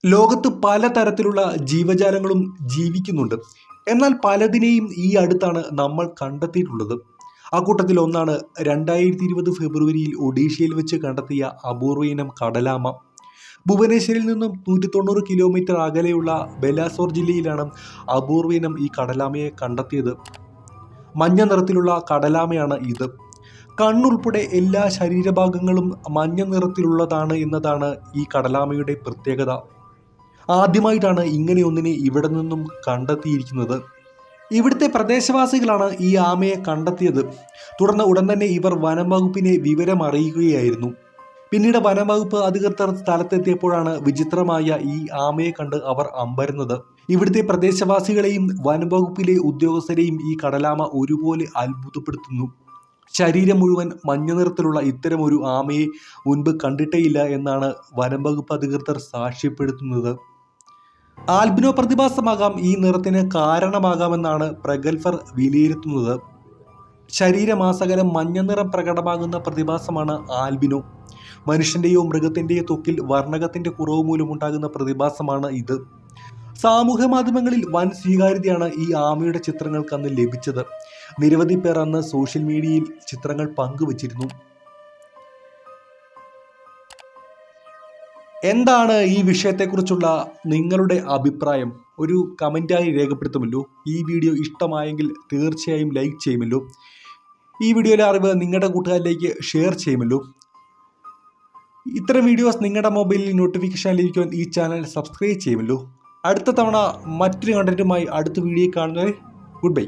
ലോകത്ത് പലതരത്തിലുള്ള ജീവജാലങ്ങളും ജീവിക്കുന്നുണ്ട്. എന്നാൽ പലതിനെയും ഈ അടുത്താണ് നമ്മൾ കണ്ടെത്തിയിട്ടുള്ളത്. അക്കൂട്ടത്തിൽ ഒന്നാണ് 2020 ഫെബ്രുവരിയിൽ ഒഡീഷയിൽ വെച്ച് കണ്ടെത്തിയ അപൂർവ ഇനം കടലാമ. ഭുവനേശ്വരിൽ നിന്നും 190 കിലോമീറ്റർ അകലെയുള്ള ബലാസോർ ജില്ലയിലാണ് അപൂർവ ഇനം ഈ കടലാമയെ കണ്ടെത്തിയത്. മഞ്ഞ നിറത്തിലുള്ള കടലാമയാണ് ഇത്. കണ്ണുൾപ്പെടെ എല്ലാ ശരീരഭാഗങ്ങളും മഞ്ഞ നിറത്തിലുള്ളതാണ് എന്നതാണ് ഈ കടലാമയുടെ പ്രത്യേകത. ആദ്യമായിട്ടാണ് ഇങ്ങനെയൊന്നിനെ ഇവിടെ നിന്നും കണ്ടെത്തിയിരിക്കുന്നത്. ഇവിടുത്തെ പ്രദേശവാസികളാണ് ഈ ആമയെ കണ്ടെത്തിയത്. തുടർന്ന് ഉടൻ തന്നെ ഇവർ വനം വകുപ്പിനെ വിവരം അറിയിക്കുകയായിരുന്നു. പിന്നീട് വനം വകുപ്പ് അധികൃതർ സ്ഥലത്തെത്തിയപ്പോഴാണ് വിചിത്രമായ ഈ ആമയെ കണ്ട് അവർ അമ്പരന്നത്. ഇവിടുത്തെ പ്രദേശവാസികളെയും വനം വകുപ്പിലെ ഉദ്യോഗസ്ഥരെയും ഈ കടലാമ ഒരുപോലെ അത്ഭുതപ്പെടുത്തുന്നു. ശരീരം മുഴുവൻ മഞ്ഞ നിറത്തിലുള്ള ഇത്തരമൊരു ആമയെ മുൻപ് കണ്ടിട്ടേയില്ല എന്നാണ് വനം വകുപ്പ് അധികൃതർ സാക്ഷ്യപ്പെടുത്തുന്നത്. ആൽബിനോ പ്രതിഭാസമാകാം ഈ നിറത്തിന് കാരണമാകാമെന്നാണ് പ്രഗത്ഭർ വിലയിരുത്തുന്നത്. ശരീരമാസകലം മഞ്ഞ നിറം പ്രകടമാകുന്ന പ്രതിഭാസമാണ് ആൽബിനോ. മനുഷ്യൻ്റെയോ മൃഗത്തിൻ്റെയോ ത്വക്കിൽ വർണ്ണകത്തിൻ്റെ കുറവ് മൂലമുണ്ടാകുന്ന പ്രതിഭാസമാണ് ഇത്. സാമൂഹ്യ മാധ്യമങ്ങളിൽ വൻ സ്വീകാര്യതയാണ് ഈ ആമയുടെ ചിത്രങ്ങൾക്ക് അന്ന് ലഭിച്ചത്. നിരവധി പേർ അന്ന് സോഷ്യൽ മീഡിയയിൽ ചിത്രങ്ങൾ പങ്കുവച്ചിരുന്നു. എന്താണ് ഈ വിഷയത്തെക്കുറിച്ചുള്ള നിങ്ങളുടെ അഭിപ്രായം? ഒരു കമൻറ്റായി രേഖപ്പെടുത്തുമല്ലോ. ഈ വീഡിയോ ഇഷ്ടമായെങ്കിൽ തീർച്ചയായും ലൈക്ക് ചെയ്യുമല്ലോ. ഈ വീഡിയോയിലെ അറിവ് നിങ്ങളുടെ കൂട്ടുകാരിലേക്ക് ഷെയർ ചെയ്യുമല്ലോ. ഇത്തരം വീഡിയോസ് നിങ്ങളുടെ മൊബൈലിൽ നോട്ടിഫിക്കേഷൻ ലഭിക്കുവാൻ ഈ ചാനൽ സബ്സ്ക്രൈബ് ചെയ്യുമല്ലോ. അടുത്ത തവണ മറ്റൊരു കണ്ടന്റുമായി അടുത്ത വീഡിയോ കാണുന്നവരെ ഗുഡ് ബൈ.